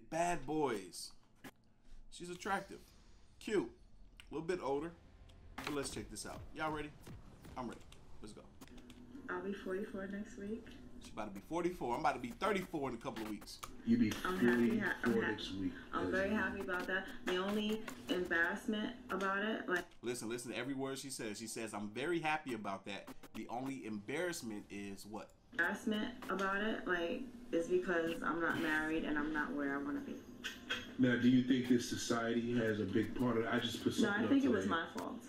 with bad boys. She's attractive, cute, a little bit older. But let's check this out. Y'all ready? I'm ready. Let's go. I'll be 44 next week. She's about to be 44. I'm about to be 34 in a couple of weeks. You be 44 next week. I'm very happy about that. The only embarrassment about it, like... Listen to every word she says. She says, I'm very happy about that. The only embarrassment is what? Embarrassment about it, like, is because I'm not married and I'm not where I want to be. Now, do you think this society has a big part of it? I just put something No, I think it was my fault.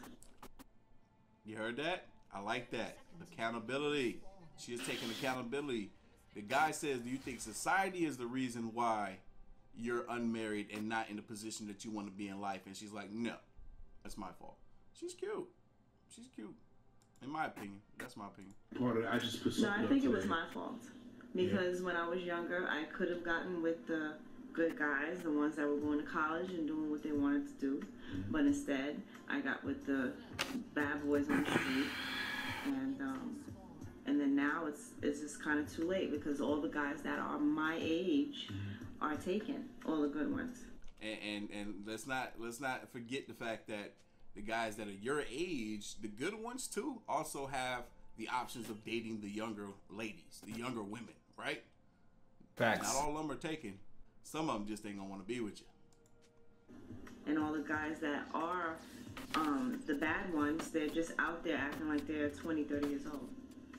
You heard that? I like that. Accountability. She is taking accountability. The guy says, do you think society is the reason why you're unmarried and not in the position that you want to be in life? And she's like, no, that's my fault. She's cute. She's cute. In my opinion. That's my opinion. Part of it, I just put something No, I think it was my fault. Because when I was younger, I could have gotten with the good guys, the ones that were going to college and doing what they wanted to do. But instead, I got with the bad boys on the street. And then now it's just kind of too late because all the guys that are my age are taken, all the good ones. And let's not forget the fact that the guys that are your age, the good ones too, also have the options of dating the younger ladies, the younger women, right? Facts. Not all of them are taken. Some of them just ain't gonna want to be with you. And all the guys that are the bad ones, they're just out there acting like they're 20, 30 years old.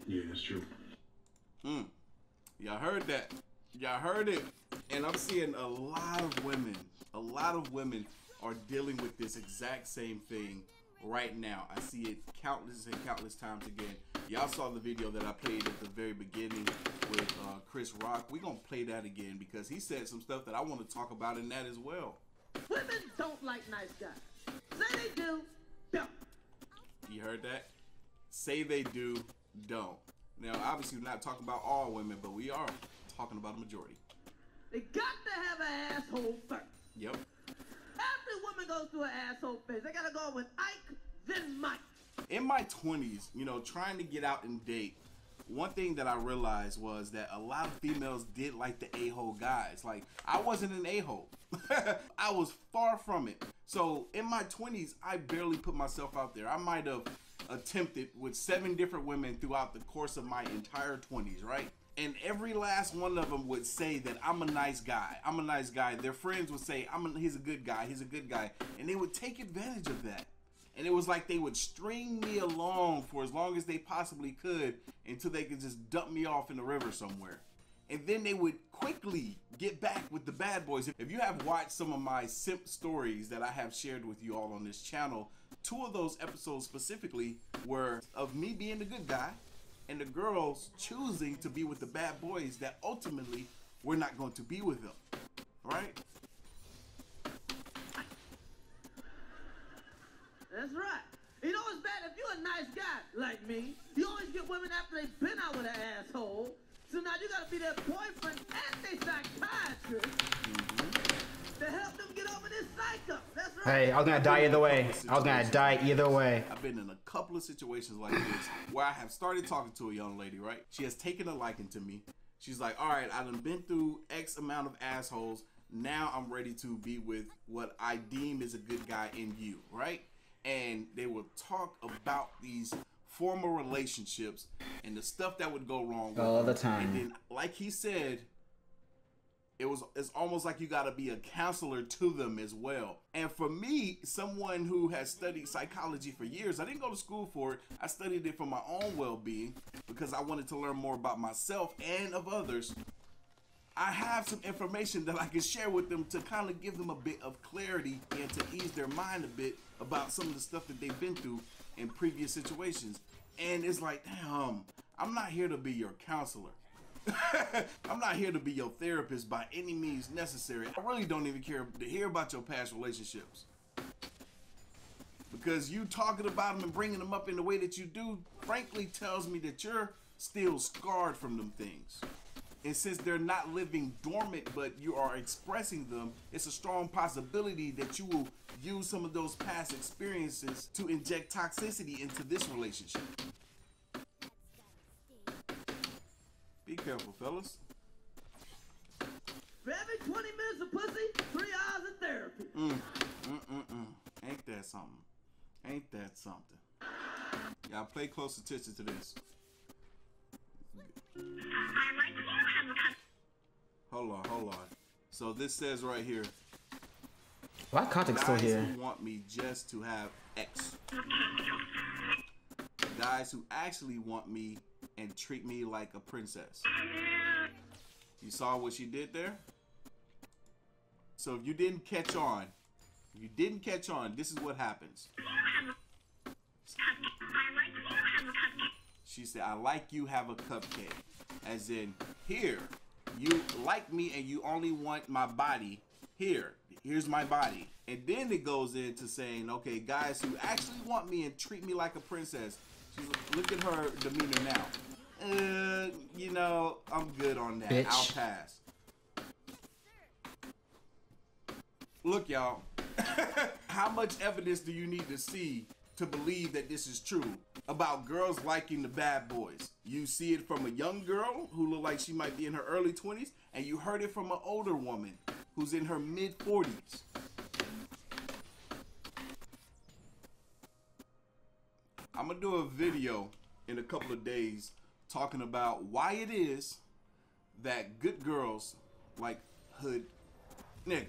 Yeah, that's true. Y'all heard that. Y'all heard it. And I'm seeing a lot of women are dealing with this exact same thing right now. I see it countless and countless times again. Y'all saw the video that I played at the very beginning with Chris Rock. We're going to play that again because he said some stuff that I want to talk about in that as well. Women don't like nice guys. Say they do, don't. You heard that? Say they do, don't. Now, obviously, we're not talking about all women, but we are talking about a majority. They got to have an asshole first. Yep. Every woman goes through an asshole phase. They gotta go with Ike, then Mike. In my 20s, you know, trying to get out and date, one thing that I realized was that a lot of females did like the a-hole guys. Like, I wasn't an a-hole. I was far from it. So in my 20s, I barely put myself out there. I might have attempted with 7 different women throughout the course of my entire 20s, right? And every last one of them would say that I'm a nice guy. I'm a nice guy. Their friends would say, he's a good guy. He's a good guy. And they would take advantage of that. And it was like they would string me along for as long as they possibly could until they could just dump me off in the river somewhere. And then they would quickly get back with the bad boys. If you have watched some of my simp stories that I have shared with you all on this channel, 2 of those episodes specifically were of me being the good guy and the girls choosing to be with the bad boys that ultimately were not going to be with them, right? That's right. You know what's bad? If you're a nice guy like me, you always get women after they've been out with an asshole. So now you gotta be their boyfriend and their psychiatrist to help them get over this psycho. That's right. Hey, I was gonna die either way. I was gonna die either way. I've been in a couple of situations like this where I have started talking to a young lady, right? She has taken a liking to me. She's like, all right, I done been through X amount of assholes. Now I'm ready to be with what I deem is a good guy in you, right? And they will talk about these former relationships and the stuff that would go wrong with all the time. And then, like he said, it's almost like you got to be a counselor to them as well. And for me, someone who has studied psychology for years, I didn't go to school for it. I studied it for my own well-being because I wanted to learn more about myself and of others. I have some information that I can share with them to kind of give them a bit of clarity and to ease their mind a bit about some of the stuff that they've been through in previous situations. And it's like, damn, I'm not here to be your counselor. I'm not here to be your therapist by any means necessary. I really don't even care to hear about your past relationships. Because you talking about them and bringing them up in the way that you do, frankly tells me that you're still scarred from them things. And since they're not living dormant, but you are expressing them, it's a strong possibility that you will use some of those past experiences to inject toxicity into this relationship. Be careful, fellas. For every 20 minutes of pussy Ain't that something? Y'all pay close attention to this. Hold on. So this says right here. Why Contact still Guys here? who want me just to have X. Guys who actually want me and treat me like a princess. You saw what she did there? So if you didn't catch on, this is what happens. She said, I like you have a cupcake. As in, here, you like me and you only want my body. Here's my body. And then it goes into saying, okay, guys who actually want me and treat me like a princess. She's like, look at her demeanor now. You know, I'm good on that. Bitch. I'll pass. Look, y'all. How much evidence do you need to see to believe that this is true about girls liking the bad boys? You see it from a young girl who look like she might be in her early 20s, and you heard it from an older woman who's in her mid 40s. I'm gonna do a video in a couple of days talking about why it is that good girls like hood niggas.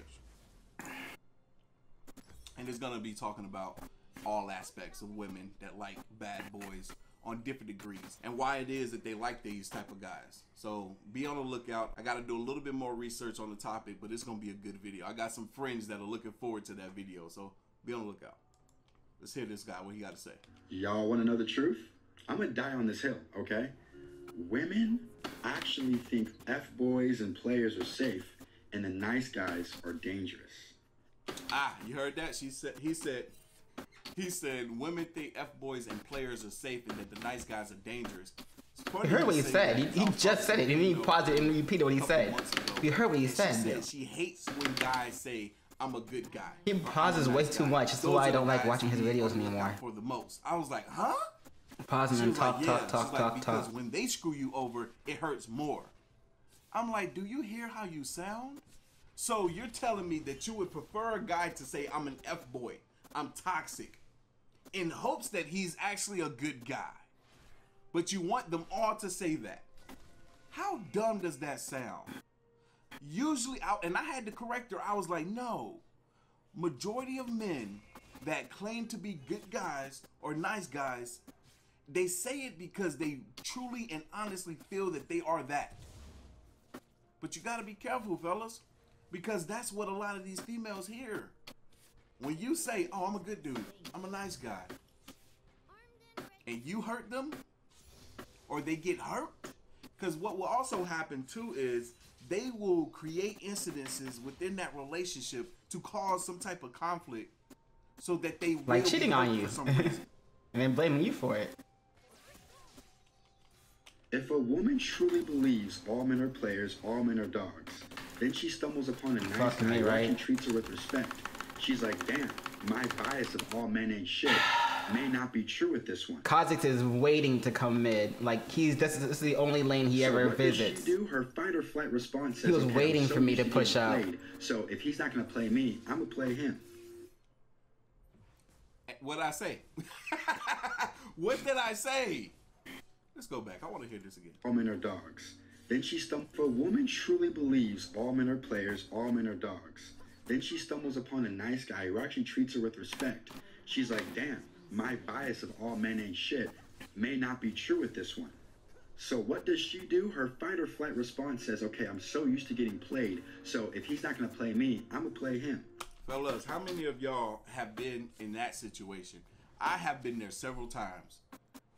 And it's gonna be talking about all aspects of women that like bad boys on different degrees and why it is that they like these type of guys. So be on the lookout. I got to do a little bit more research on the topic, but it's gonna be a good video. I got some friends that are looking forward to that video, so be on the lookout. Let's hear this guy, what he got to say. Y'all want to know the truth? I'm gonna die on this hill, okay? Women actually think F-boys and players are safe and the nice guys are dangerous. Ah, you heard that? He said women think F-boys and players are safe and that the nice guys are dangerous. You heard what he said. He just said it, and he paused it and repeated what he said. You heard what he said. She said she hates when guys say, I'm a good guy. He pauses way too much. That's why I don't like watching his videos anymore. For the most. I was like, huh? Pausing and talk. Because when they screw you over, it hurts more. I'm like, do you hear how you sound? So you're telling me that you would prefer a guy to say, I'm an F-boy, I'm toxic, in hopes that he's actually a good guy. But you want them all to say that. How dumb does that sound? Usually, and I had to correct her, I was like, no. Majority of men that claim to be good guys or nice guys, they say it because they truly and honestly feel that they are that. But you gotta be careful, fellas, because that's what a lot of these females hear. When you say, oh, I'm a good dude, I'm a nice guy, and you hurt them, or they get hurt, because what will also happen too is they will create incidences within that relationship to cause some type of conflict so that they will like cheating on you for some reason. and then blaming you for it. If a woman truly believes all men are players, all men are dogs, then she stumbles upon a nice Fucking guy me, who right? actually treats her with respect. She's like, damn, my bias of all men ain't shit may not be true with this one. Kha'Zix is waiting to come mid. Like this is the only lane he ever what visits. Does she do? Her fight or flight response says, He was okay, waiting I'm so for me used to push getting out. played, so if he's not gonna play me, I'm gonna play him. What did I say? What did I say? Let's go back. I want to hear this again. All men are dogs. Then she stumbles. If a woman truly believes all men are players, all men are dogs, then she stumbles upon a nice guy who actually treats her with respect. She's like, damn, my bias of all men ain't shit may not be true with this one. So what does she do? Her fight or flight response says, okay, I'm so used to getting played, so if he's not going to play me, I'm going to play him. Fellas, how many of y'all have been in that situation? I have been there several times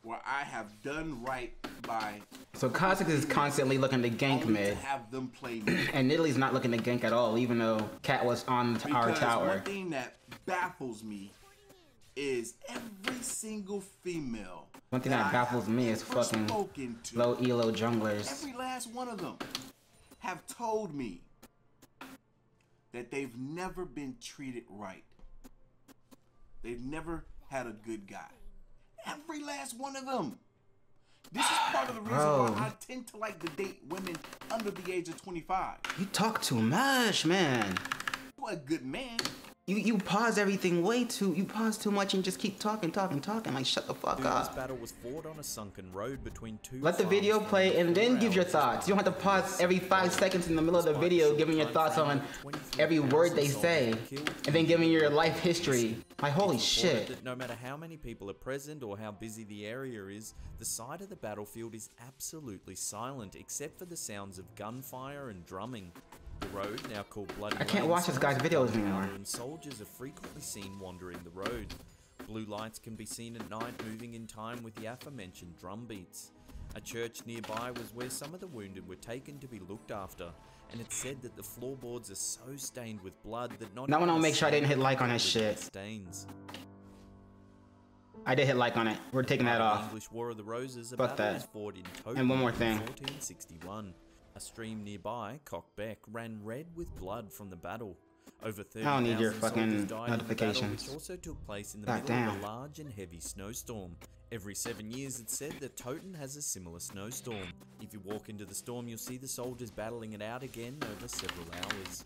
where I have done right by... So Kha'Zix is constantly looking to gank only mid. to have them play me. And Nidalee's not looking to gank at all, even though Cat was on our Because tower. one thing that baffles me is every single female. One thing that baffles me is ever fucking spoken to, low elo junglers. every last one of them have told me that they've never been treated right. They've never had a good guy. Every last one of them. This is part of the reason why I tend to like to date women under the age of 25. You talk too much, man. You're a good man. You pause everything way too. You pause too much and just keep talking. Like, shut the fuck up. This battle was fought on a sunken road between two. Let the video play and then give your thoughts. You don't have to pause every 5 seconds in the middle of the video giving your thoughts on every word they say and then giving your life history. Like, holy shit. That no matter how many people are present or how busy the area is, the side of the battlefield is absolutely silent except for the sounds of gunfire and drumming. The road, now called Bloody I can't Lane, watch this guy's videos anymore. and soldiers are frequently seen wandering the road. Blue lights can be seen at night moving in time with the aforementioned drum beats. A church nearby was where some of the wounded were taken to be looked after, and it's said that the floorboards are so stained with blood that not Now I even wanna the make sure I didn't hit sand like on could that cover the shit. Stains. I did hit like on it. We're taking that The off. English War of the Roses, a Fuck battle that. was fought in Tokyo And one more in thing. 1461. A stream nearby, Cockbeck, ran red with blood from the battle. Over 30,000 I don't need your fucking soldiers died in the battle, notifications. which also took place in the God middle of damn. a large and heavy snowstorm. Every 7 years, it's said that Toten has a similar snowstorm. If you walk into the storm, you'll see the soldiers battling it out again over several hours.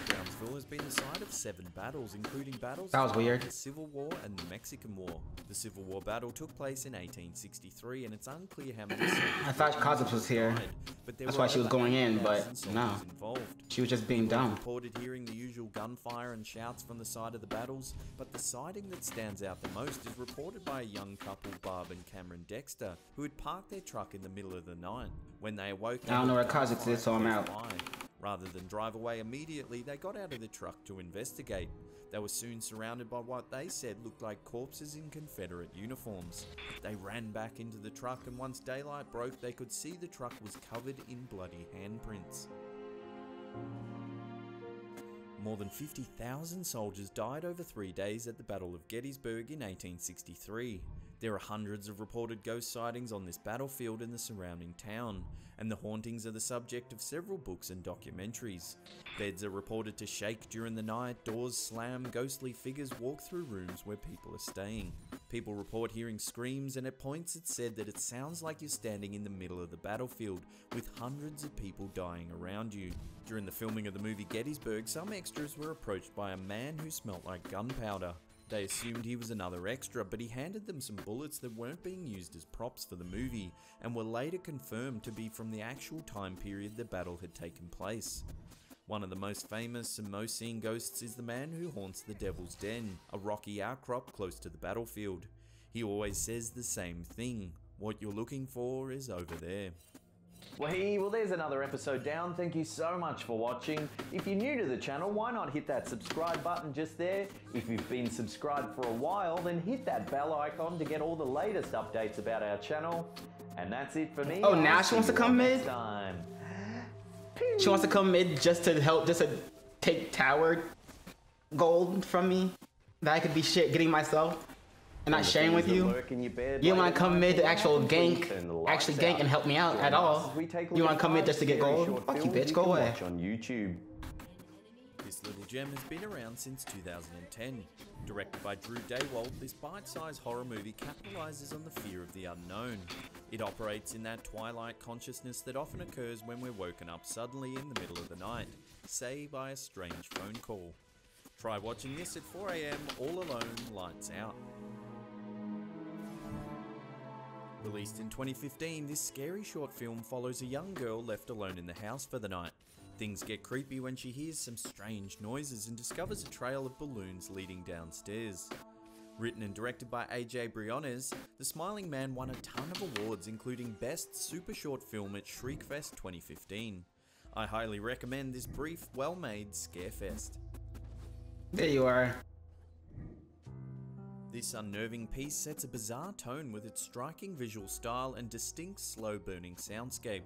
Brownsville has been the site of 7 battles, including battles That was fought in weird. the Civil War and the Mexican War. The Civil War battle took place in 1863, and it's unclear how many soldiers I thought Kazup was here. died, but there That's were why she was over going in, 8,000 but soldiers no. involved. She was just being People have dumb. reported hearing the usual gunfire and shouts from the side of the battles, but the sighting that stands out the most is reported by a young couple, Barb and Cameron Dexter, who had parked their truck in the middle of the night. When they awoke, I don't know where Kazup is, so I'm out. Rather than drive away immediately, they got out of the truck to investigate. They were soon surrounded by what they said looked like corpses in Confederate uniforms. They ran back into the truck, and once daylight broke, they could see the truck was covered in bloody handprints. More than 50,000 soldiers died over 3 days at the Battle of Gettysburg in 1863. There are hundreds of reported ghost sightings on this battlefield and the surrounding town, and the hauntings are the subject of several books and documentaries. Beds are reported to shake during the night, doors slam, ghostly figures walk through rooms where people are staying. People report hearing screams, and at points it's said that it sounds like you're standing in the middle of the battlefield, with hundreds of people dying around you. During the filming of the movie Gettysburg, some extras were approached by a man who smelt like gunpowder. They assumed he was another extra, but he handed them some bullets that weren't being used as props for the movie, and were later confirmed to be from the actual time period the battle had taken place. One of the most famous and most seen ghosts is the man who haunts the Devil's Den, a rocky outcrop close to the battlefield. He always says the same thing: what you're looking for is over there. Well, there's another episode down. Thank you so much for watching. If you're new to the channel, why not hit that subscribe button just there? If you've been subscribed for a while, then hit that bell icon to get all the latest updates about our channel. And that's it for me. Oh, now she wants to come mid? Time. She wants to come mid just to help, just to take tower gold from me that I could be getting myself and not sharing with you. You want to come mid to actually gank and help me out at all. You want to come mid just to get gold? Fuck you, bitch, go away. On YouTube. This little gem has been around since 2010. Directed by Drew Daywald, this bite-sized horror movie capitalizes on the fear of the unknown. It operates in that twilight consciousness that often occurs when we're woken up suddenly in the middle of the night, say by a strange phone call. Try watching this at 4 AM, all alone, lights out. Released in 2015, this scary short film follows a young girl left alone in the house for the night. Things get creepy when she hears some strange noises and discovers a trail of balloons leading downstairs. Written and directed by AJ Briones, The Smiling Man won a ton of awards, including Best Super Short Film at Shriekfest 2015. I highly recommend this brief, well-made scarefest. There you are. This unnerving piece sets a bizarre tone with its striking visual style and distinct slow-burning soundscape.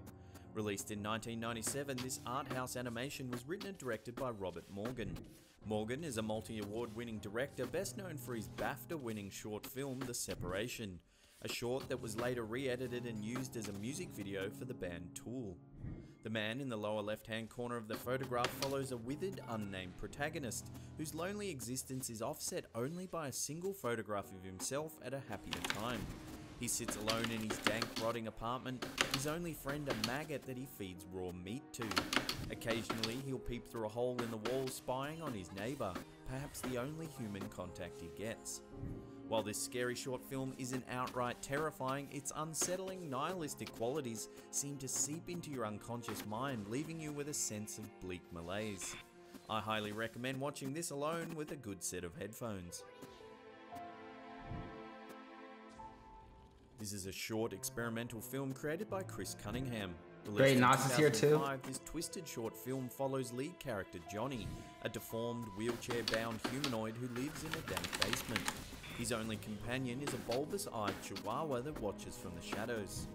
Released in 1997, this art house animation was written and directed by Robert Morgan. Morgan is a multi-award winning director, best known for his BAFTA-winning short film, The Separation, a short that was later re-edited and used as a music video for the band Tool. The man in the lower left-hand corner of the photograph follows a withered, unnamed protagonist, whose lonely existence is offset only by a single photograph of himself at a happier time. He sits alone in his dank, rotting apartment, his only friend a maggot that he feeds raw meat to. A Occasionally, he'll peep through a hole in the wall spying on his neighbour, perhaps the only human contact he gets. While this scary short film isn't outright terrifying, its unsettling, nihilistic qualities seem to seep into your unconscious mind, leaving you with a sense of bleak malaise. I highly recommend watching this alone with a good set of headphones. This is a short experimental film created by Chris Cunningham. Great, Nas is here too. This twisted short film follows lead character Johnny, a deformed, wheelchair-bound humanoid who lives in a dank basement. His only companion is a bulbous-eyed chihuahua that watches from the shadows.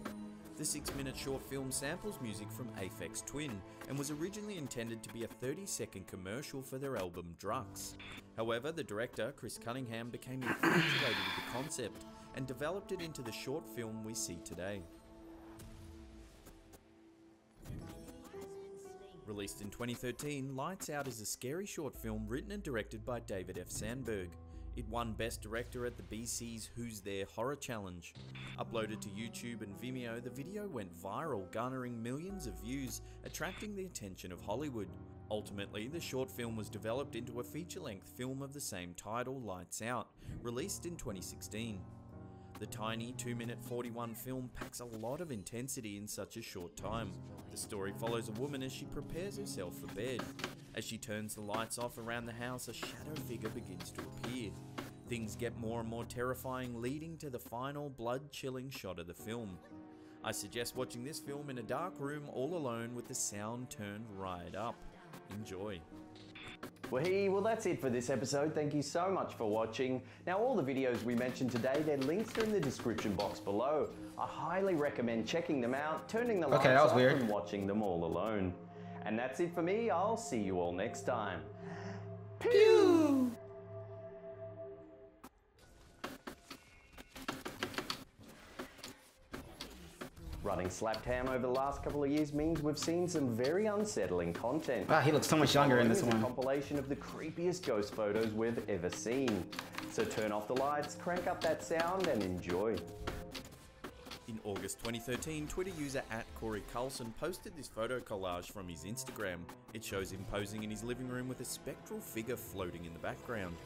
The 6-minute short film samples music from Aphex Twin and was originally intended to be a 30-second commercial for their album Drux. However, the director, Chris Cunningham, became infatuated with the concept and developed it into the short film we see today. Released in 2013, Lights Out is a scary short film written and directed by David F. Sandberg. It won Best Director at the BC's Who's There Horror Challenge. Uploaded to YouTube and Vimeo, the video went viral, garnering millions of views, attracting the attention of Hollywood. Ultimately, the short film was developed into a feature-length film of the same title, Lights Out, released in 2016. The tiny 2-minute 41 film packs a lot of intensity in such a short time. The story follows a woman as she prepares herself for bed. As she turns the lights off around the house, a shadow figure begins to appear. Things get more and more terrifying, leading to the final blood-chilling shot of the film. I suggest watching this film in a dark room all alone with the sound turned right up. Enjoy. Well, that's it for this episode. Thank you so much for watching. Now, all the videos we mentioned today, their links are in the description box below. I highly recommend checking them out, turning the lights off and watching them all alone. And that's it for me. I'll see you all next time. Pew! Running Slapped Ham over the last couple of years means we've seen some very unsettling content. Wow, he looks so much younger in this one. A compilation of the creepiest ghost photos we've ever seen. So turn off the lights, crank up that sound, and enjoy. In August 2013, Twitter user @CoreyCarlson posted this photo collage from his Instagram. It shows him posing in his living room with a spectral figure floating in the background.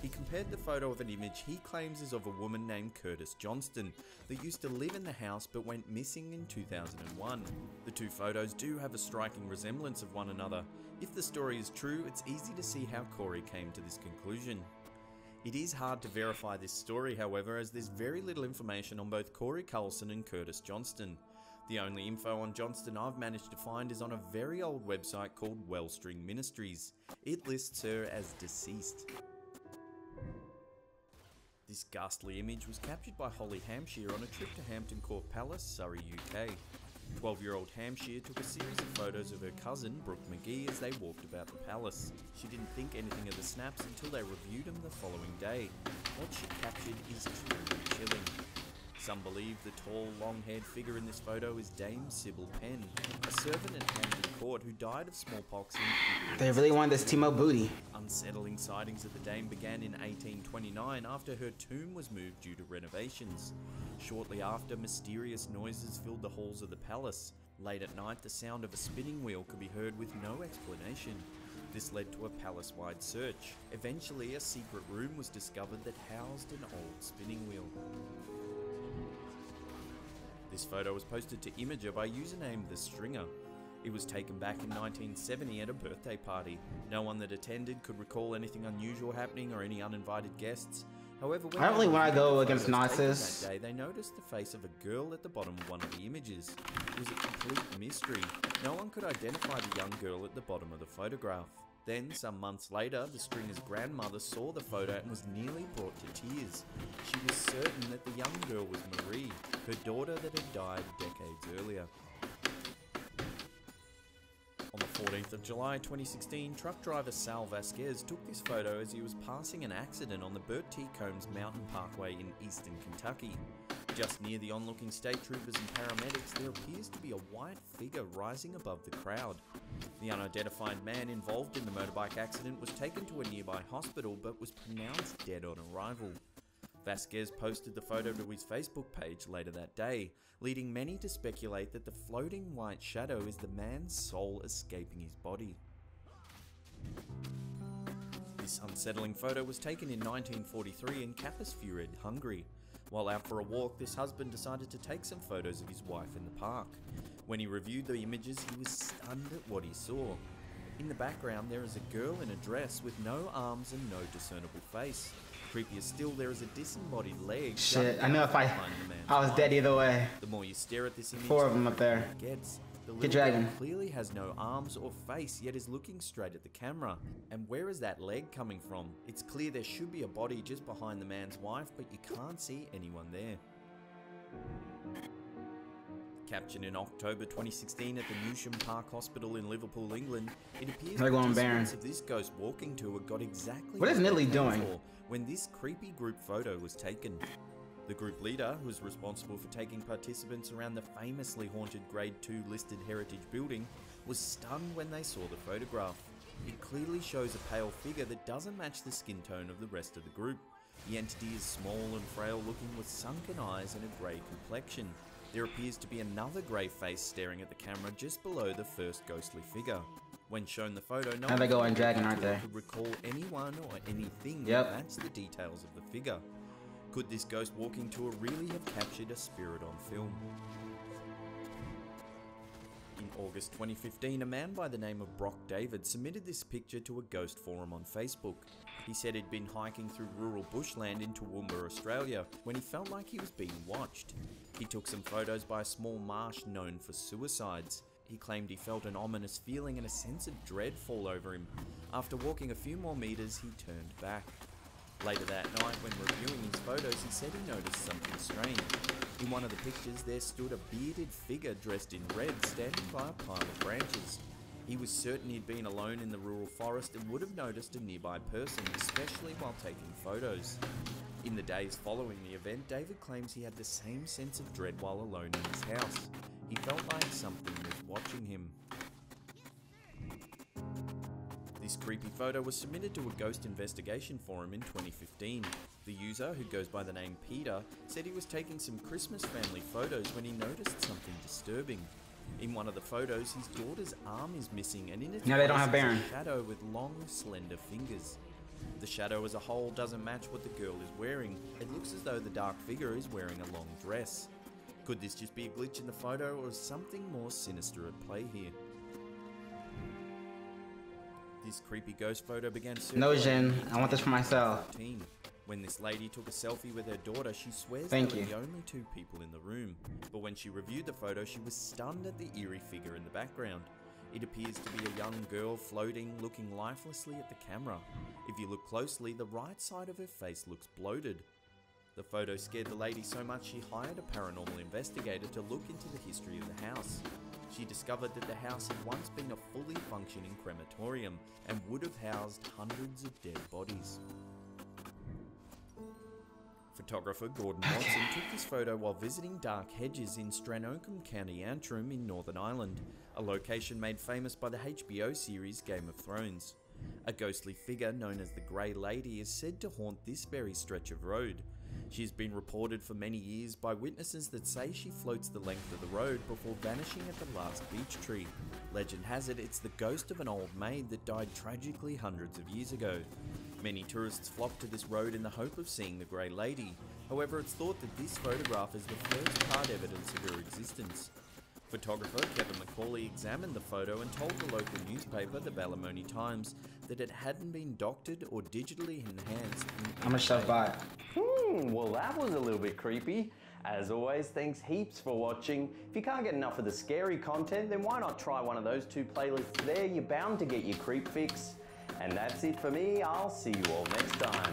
He compared the photo of an image he claims is of a woman named Curtis Johnston that used to live in the house but went missing in 2001. The two photos do have a striking resemblance of one another. If the story is true, it's easy to see how Corey came to this conclusion. It is hard to verify this story, however, as there's very little information on both Corey Carlson and Curtis Johnston. The only info on Johnston I've managed to find is on a very old website called Wellstring Ministries. It lists her as deceased. This ghastly image was captured by Holly Hampshire on a trip to Hampton Court Palace, Surrey, UK. 12-year-old Hampshire took a series of photos of her cousin, Brooke McGee, as they walked about the palace. She didn't think anything of the snaps until they reviewed them the following day. What she captured is truly chilling. Some believe the tall, long-haired figure in this photo is Dame Sybil Penn, a servant at Hampton Court who died of smallpox in... They really wanted this Teemo booty. Unsettling sightings of the Dame began in 1829 after her tomb was moved due to renovations. Shortly after, mysterious noises filled the halls of the palace. Late at night, the sound of a spinning wheel could be heard with no explanation. This led to a palace-wide search. Eventually, a secret room was discovered that housed an old spinning wheel. This photo was posted to Imager by username The Stringer. It was taken back in 1970 at a birthday party. No one that attended could recall anything unusual happening or any uninvited guests. However, when I don't really want to go against Nazis. That day, they noticed the face of a girl at the bottom of one of the images. It was a complete mystery. No one could identify the young girl at the bottom of the photograph. Then, some months later, the Stringer's grandmother saw the photo and was nearly brought to tears. She was certain that the young girl was Marie, her daughter that had died decades earlier. On the 14th of July 2016, truck driver Sal Vasquez took this photo as he was passing an accident on the Bert T. Combs Mountain Parkway in eastern Kentucky. Just near the onlooking state troopers and paramedics, there appears to be a white figure rising above the crowd. The unidentified man involved in the motorbike accident was taken to a nearby hospital but was pronounced dead on arrival. Vasquez posted the photo to his Facebook page later that day, leading many to speculate that the floating white shadow is the man's soul escaping his body. This unsettling photo was taken in 1943 in Kapusfjord, Hungary. While out for a walk, this husband decided to take some photos of his wife in the park. When he reviewed the images, he was stunned at what he saw. In the background, there is a girl in a dress with no arms and no discernible face. Creepier still, there is a disembodied leg. Shit, I know if I was dead either way. The more you stare at this image, 4 of them up there. it gets. The Good little dragon. girl clearly has no arms or face, yet is looking straight at the camera. And where is that leg coming from? It's clear there should be a body just behind the man's wife, but you can't see anyone there. Captured in October 2016 at the Newsham Park Hospital in Liverpool, England, it appears They're going participants Baron. of this ghost walking tour got exactly What is they Nidley paid doing? for when this creepy group photo was taken. The group leader, who was responsible for taking participants around the famously haunted Grade 2 listed heritage building, was stunned when they saw the photograph. It clearly shows a pale figure that doesn't match the skin tone of the rest of the group. The entity is small and frail looking with sunken eyes and a grey complexion. There appears to be another grey face staring at the camera just below the first ghostly figure. When shown the photo, no Now they go one on dragon, aren't they? could recall anyone or anything Yep. that matched the details of the figure. Could this ghost walking tour really have captured a spirit on film? In August 2015, a man by the name of Brock David submitted this picture to a ghost forum on Facebook. He said he'd been hiking through rural bushland in Toowoomba, Australia, when he felt like he was being watched. He took some photos by a small marsh known for suicides. He claimed he felt an ominous feeling and a sense of dread fall over him. After walking a few more meters, he turned back. Later that night, when reviewing his photos, he said he noticed something strange. In one of the pictures, there stood a bearded figure dressed in red standing by a pile of branches. He was certain he'd been alone in the rural forest and would have noticed a nearby person, especially while taking photos. In the days following the event, David claims he had the same sense of dread while alone in his house. He felt like something was watching him. This creepy photo was submitted to a ghost investigation forum in 2015. The user, who goes by the name Peter, said he was taking some Christmas family photos when he noticed something disturbing. In one of the photos, his daughter's arm is missing and in its Now they don't place have is Baron. a shadow with long, slender fingers. The shadow as a whole doesn't match what the girl is wearing. It looks as though the dark figure is wearing a long dress. Could this just be a glitch in the photo, or is something more sinister at play here? This creepy ghost photo began No, circulating Jin. I want this for myself. 2014. When this lady took a selfie with her daughter, she swears Thank they were you. the only 2 people in the room. But when she reviewed the photo, she was stunned at the eerie figure in the background. It appears to be a young girl floating, looking lifelessly at the camera. If you look closely, the right side of her face looks bloated. The photo scared the lady so much she hired a paranormal investigator to look into the history of the house. She discovered that the house had once been a fully functioning crematorium and would have housed hundreds of dead bodies. Photographer Gordon Watson took this photo while visiting Dark Hedges in Stranocum, County Antrim in Northern Ireland, a location made famous by the HBO series Game of Thrones. A ghostly figure known as the Grey Lady is said to haunt this very stretch of road. She has been reported for many years by witnesses that say she floats the length of the road before vanishing at the last beech tree. Legend has it it's the ghost of an old maid that died tragically hundreds of years ago. Many tourists flock to this road in the hope of seeing the Grey Lady. However, it's thought that this photograph is the first hard evidence of her existence. Photographer Kevin McCauley examined the photo and told the local newspaper, the Ballymoney Times, that it hadn't been doctored or digitally enhanced. I'm gonna shove by. Well, that was a little bit creepy. As always, thanks heaps for watching. If you can't get enough of the scary content, then why not try one of those 2 playlists there? You're bound to get your creep fix. And that's it for me. I'll see you all next time.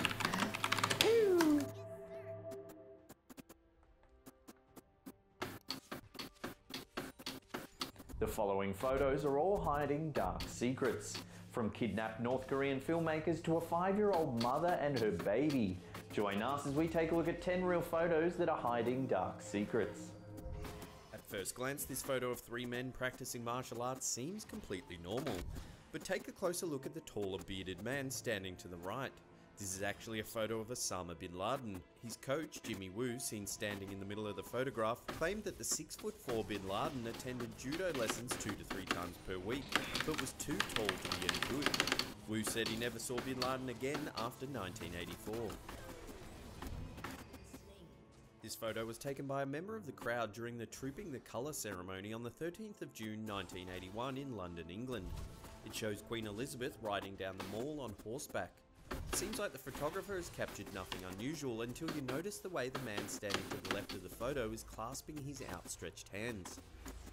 The following photos are all hiding dark secrets. From kidnapped North Korean filmmakers to a 5-year-old mother and her baby. Join us as we take a look at 10 real photos that are hiding dark secrets. At first glance, this photo of 3 men practicing martial arts seems completely normal. But take a closer look at the taller bearded man standing to the right. This is actually a photo of Osama bin Laden. His coach, Jimmy Woo, seen standing in the middle of the photograph, claimed that the 6'4" bin Laden attended judo lessons 2 to 3 times per week, but was too tall to be any good. Woo said he never saw bin Laden again after 1984. This photo was taken by a member of the crowd during the Trooping the Colour ceremony on the 13th of June 1981 in London, England. It shows Queen Elizabeth riding down the Mall on horseback. It seems like the photographer has captured nothing unusual until you notice the way the man standing to the left of the photo is clasping his outstretched hands.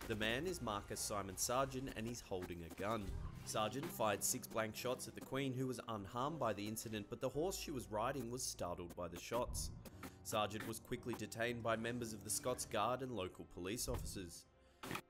The man is Marcus Simon Sargent and he's holding a gun. Sargent fired 6 blank shots at the Queen, who was unharmed by the incident, but the horse she was riding was startled by the shots. Sargent was quickly detained by members of the Scots Guard and local police officers.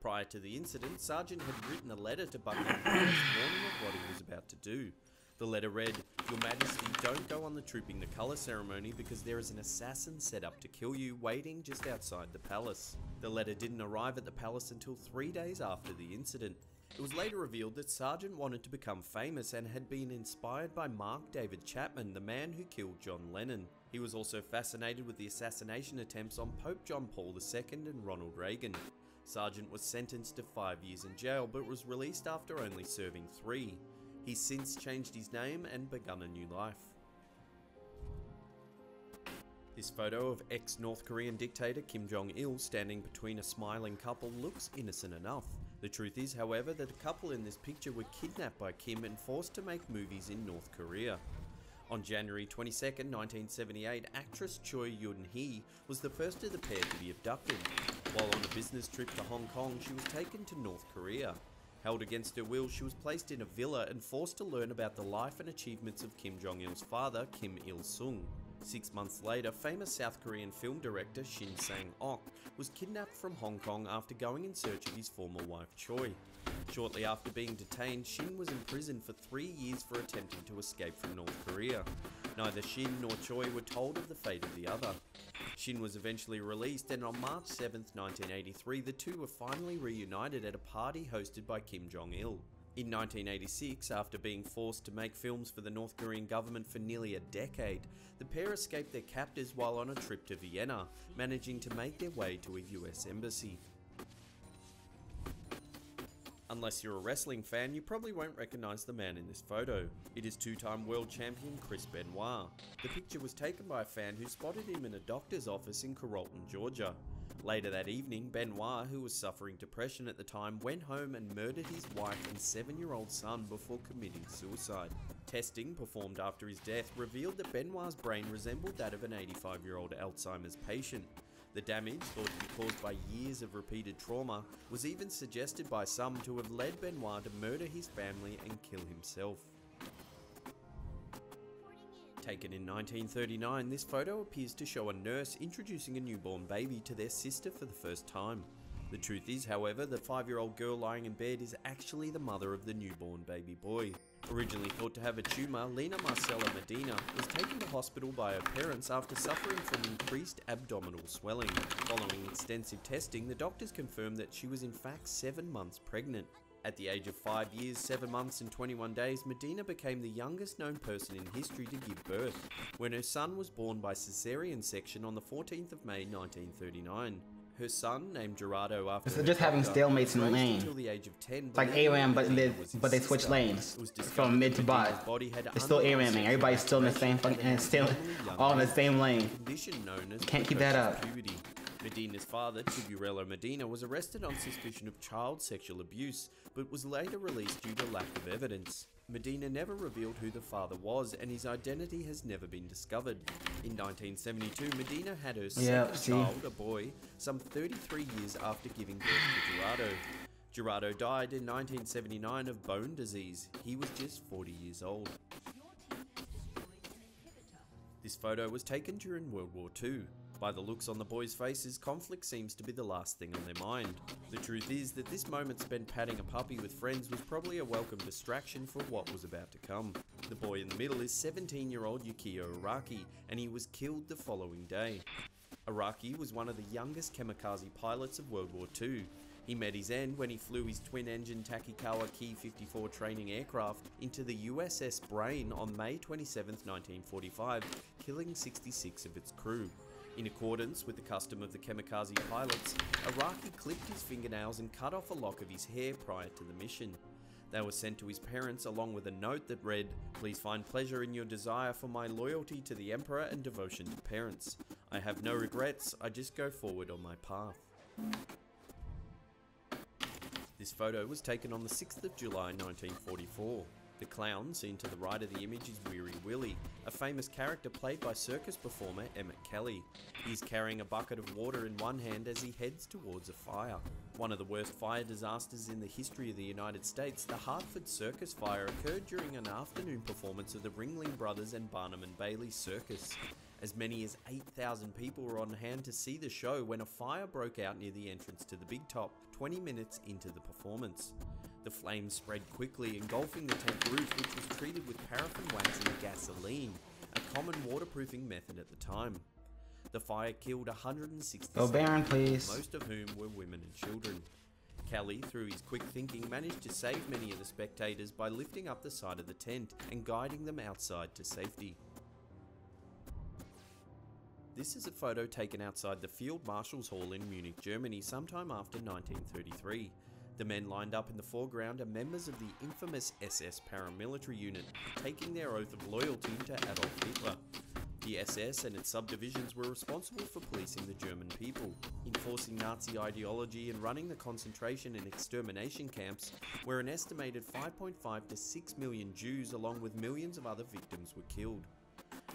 Prior to the incident, Sargent had written a letter to Buckingham Palace warning of what he was about to do. The letter read, "Your Majesty, don't go on the Trooping the Colour ceremony because there is an assassin set up to kill you waiting just outside the palace." The letter didn't arrive at the palace until 3 days after the incident. It was later revealed that Sargent wanted to become famous and had been inspired by Mark David Chapman, the man who killed John Lennon. He was also fascinated with the assassination attempts on Pope John Paul II and Ronald Reagan. Sargent was sentenced to 5 years in jail but was released after only serving 3. He's since changed his name and begun a new life. This photo of ex-North Korean dictator Kim Jong-il standing between a smiling couple looks innocent enough. The truth is, however, that the couple in this picture were kidnapped by Kim and forced to make movies in North Korea. On January 22nd, 1978, actress Choi Yun-hee was the first of the pair to be abducted. While on a business trip to Hong Kong, she was taken to North Korea. Held against her will, she was placed in a villa and forced to learn about the life and achievements of Kim Jong-il's father, Kim Il-sung. 6 months later, famous South Korean film director Shin Sang-ok was kidnapped from Hong Kong after going in search of his former wife Choi. Shortly after being detained, Shin was imprisoned for 3 years for attempting to escape from North Korea. Neither Shin nor Choi were told of the fate of the other. Shin was eventually released, and on March 7, 1983, the two were finally reunited at a party hosted by Kim Jong-il. In 1986, after being forced to make films for the North Korean government for nearly a decade, the pair escaped their captors while on a trip to Vienna, managing to make their way to a US embassy. Unless you're a wrestling fan, you probably won't recognise the man in this photo. It is 2-time world champion Chris Benoit. The picture was taken by a fan who spotted him in a doctor's office in Carrollton, Georgia. Later that evening, Benoit, who was suffering depression at the time, went home and murdered his wife and 7-year-old son before committing suicide. Testing performed after his death revealed that Benoit's brain resembled that of an 85-year-old Alzheimer's patient. The damage, thought to be caused by years of repeated trauma, was even suggested by some to have led Benoit to murder his family and kill himself. Taken in 1939, this photo appears to show a nurse introducing a newborn baby to their sister for the first time. The truth is, however, the 5-year-old girl lying in bed is actually the mother of the newborn baby boy. Originally thought to have a tumour, Lena Marcela Medina was taken to hospital by her parents after suffering from increased abdominal swelling. Following extensive testing, the doctors confirmed that she was in fact 7 months pregnant. At the age of 5 years, 7 months and 21 days, Medina became the youngest known person in history to give birth, when her son was born by caesarean section on the 14th of May 1939. Her son, named Gerardo after so just having stalemates in the lane. Until the age of 10, it's like ARAM, but they switch lanes from mid to bot. It's still ARAMing. Everybody's still in the same fucking, and still all in the same lane. Can't keep that up. Medina's father, Tiburello Medina, was arrested on suspicion of child sexual abuse, but was later released due to lack of evidence. Medina never revealed who the father was, and his identity has never been discovered. In 1972, Medina had her second child, a boy, some 33 years after giving birth to Gerardo. Gerardo died in 1979 of bone disease. He was just 40 years old. This photo was taken during World War II. By the looks on the boys' faces, conflict seems to be the last thing on their mind. The truth is that this moment spent patting a puppy with friends was probably a welcome distraction for what was about to come. The boy in the middle is 17-year-old Yukio Araki, and he was killed the following day. Araki was one of the youngest kamikaze pilots of World War II. He met his end when he flew his twin-engine Takikawa Ki-54 training aircraft into the USS Brain on May 27, 1945, killing 66 of its crew. In accordance with the custom of the kamikaze pilots, Araki clipped his fingernails and cut off a lock of his hair prior to the mission. They were sent to his parents along with a note that read, "Please find pleasure in your desire for my loyalty to the Emperor and devotion to parents. I have no regrets, I just go forward on my path." This photo was taken on the 6th of July 1944. The clown seen to the right of the image is Weary Willie, a famous character played by circus performer Emmett Kelly. He's carrying a bucket of water in one hand as he heads towards a fire. One of the worst fire disasters in the history of the United States, the Hartford Circus Fire occurred during an afternoon performance of the Ringling Brothers and Barnum and Bailey Circus. As many as 8,000 people were on hand to see the show when a fire broke out near the entrance to the Big Top 20 minutes into the performance. The flames spread quickly, engulfing the tent roof, which was treated with paraffin wax and gasoline, a common waterproofing method at the time. The fire killed 160 Baron, please. most of whom were women and children. Kelly, through his quick thinking, managed to save many of the spectators by lifting up the side of the tent and guiding them outside to safety. This is a photo taken outside the Field Marshal's Hall in Munich, Germany, sometime after 1933. The men lined up in the foreground are members of the infamous SS paramilitary unit, taking their oath of loyalty to Adolf Hitler. The SS and its subdivisions were responsible for policing the German people, enforcing Nazi ideology and running the concentration and extermination camps, where an estimated 5.5 to 6 million Jews along with millions of other victims were killed.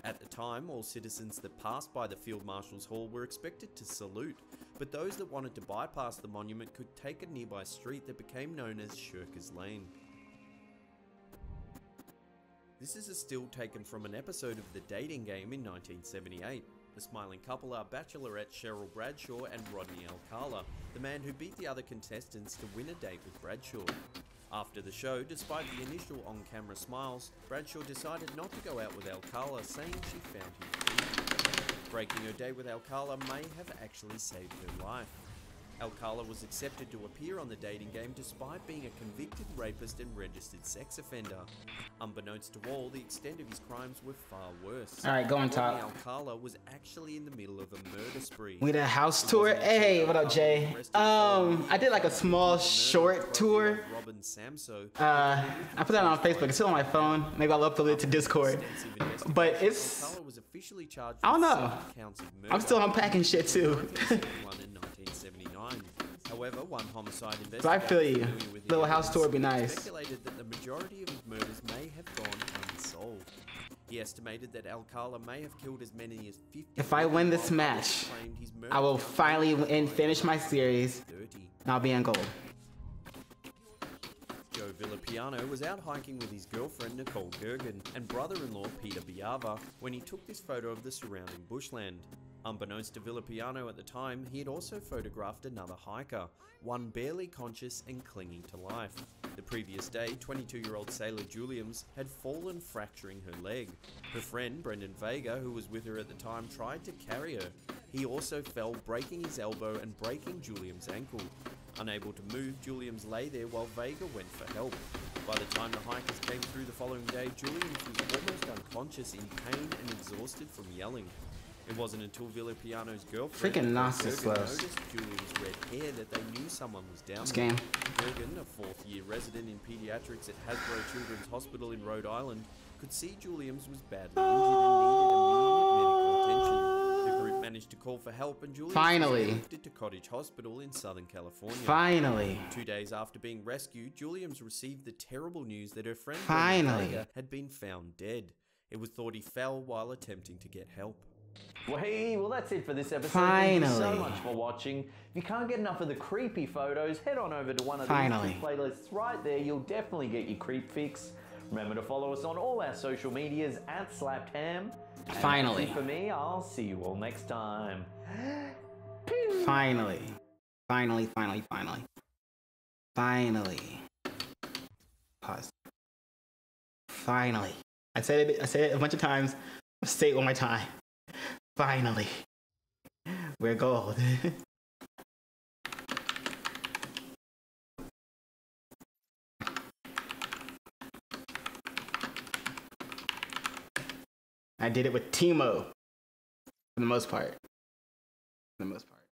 At the time, all citizens that passed by the Field Marshal's Hall were expected to salute, but those that wanted to bypass the monument could take a nearby street that became known as Shirker's Lane. This is a still taken from an episode of The Dating Game in 1978. The smiling couple are bachelorette Cheryl Bradshaw and Rodney Alcala, the man who beat the other contestants to win a date with Bradshaw. After the show, despite the initial on-camera smiles, Bradshaw decided not to go out with Alcala, saying she found him creepy. Breaking her date with Alcala may have actually saved her life. Alcala was accepted to appear on The Dating Game despite being a convicted rapist and registered sex offender. Unbeknownst to all, the extent of his crimes were far worse. Alright, go on top. Alcala was actually in the middle of a murder spree. We did a house tour. Hey, what up, Jay? I did like a small short tour. I put that on Facebook. It's still on my phone. Maybe I'll upload it to Discord. But it's, I don't know. I'm still unpacking shit too. However, one homicide investigator, so I feel you. Little house tour would be nice. Speculated that the majority of his murders may have gone unsolved. He estimated that Alcala may have killed as many as 50. If I win this match, I will finally finish my series, and I'll be on gold. Joe Villapiano was out hiking with his girlfriend Nicole Gergen and brother-in-law Peter Biava when he took this photo of the surrounding bushland. Unbeknownst to Villapiano at the time, he had also photographed another hiker, one barely conscious and clinging to life. The previous day, 22-year-old Sailor Juliams had fallen, fracturing her leg. Her friend, Brendan Vega, who was with her at the time, tried to carry her. He also fell, breaking his elbow and breaking Juliams' ankle. Unable to move, Juliams lay there while Vega went for help. By the time the hikers came through the following day, Juliams was almost unconscious, in pain and exhausted from yelling. It wasn't until Villapiano's girlfriend noticed Julian's red hair that they knew someone was down there. Gergen, a fourth-year resident in pediatrics at Hasbro Children's Hospital in Rhode Island, could see Juliams was badly injured and needed immediate medical attention. The group managed to call for help, and Juliams was lifted to Cottage Hospital in Southern California. 2 days after being rescued, Juliams received the terrible news that her friend Vega had been found dead. It was thought he fell while attempting to get help. Well, that's it for this episode. Thank you so much for watching. If you can't get enough of the creepy photos, head on over to one of the YouTube playlists right there. You'll definitely get your creep fix. Remember to follow us on all our social medias at SlappedHam. And for me, I'll see you all next time. Finally. Pause. Finally. I said it a bunch of times. I'll say it one more time. Finally. We're gold. I did it with Teemo, for the most part. For the most part.